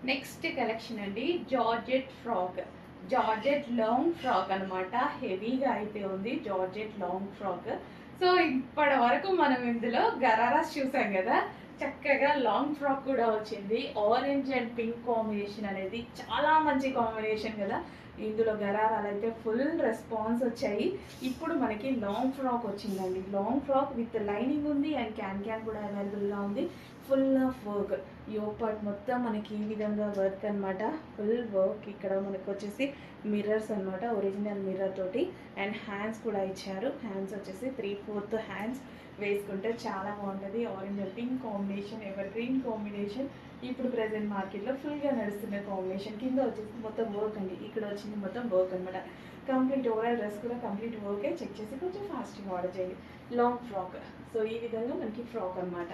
Next collection అండి georgette frock. Georgette long frock అనమాట. హెవీగా అయితే ఉంది జార్జెట్ లాంగ్ ఫ్రాక్. సో ఇప్పటి వరకు మనం ఇందులో గరారాస్ చూసాం కదా, చక్కగా లాంగ్ ఫ్రాక్ కూడా వచ్చింది. ఆరెంజ్ అండ్ పింక్ కాంబినేషన్ అనేది చాలా మంచి కాంబినేషన్ కదా. ఇందులో గరారాలు అయితే ఫుల్ రెస్పాన్స్ వచ్చాయి. ఇప్పుడు మనకి లాంగ్ ఫ్రాక్ వచ్చిందండి. లాంగ్ ఫ్రాక్ విత్ లైనింగ్ ఉంది అండ్ క్యాన్ కూడా అవైలబుల్గా ఉంది. Full of work, yoke part మొత్తం మనకి ఈ విధంగా వర్క్ అనమాట. Full work. ఇక్కడ మనకు వచ్చేసి మిర్రర్స్ అనమాట, ఒరిజినల్ మిర్రర్ తోటి. అండ్ హ్యాండ్స్ కూడా ఇచ్చారు. హ్యాండ్స్ వచ్చేసి 3/4 హ్యాండ్స్ వేసుకుంటే చాలా బాగుంటుంది. Orange and pink combination, ever green combination. ఇప్పుడు ప్రెసెంట్ మార్కెట్లో ఫుల్గా నడుస్తున్న కాంబినేషన్. కింద వచ్చేసి మొత్తం వర్క్ అండి. ఇక్కడ వచ్చింది మొత్తం వర్క్ అనమాట. కంప్లీట్ ఓవరాల్ డ్రెస్ కూడా కంప్లీట్ వర్కే. చెక్ చేసి కొంచెం ఫాస్ట్గా ఆర్డర్ చేయండి. Long frock. సో ఈ విధంగా మనకి ఫ్రాక్ అనమాట.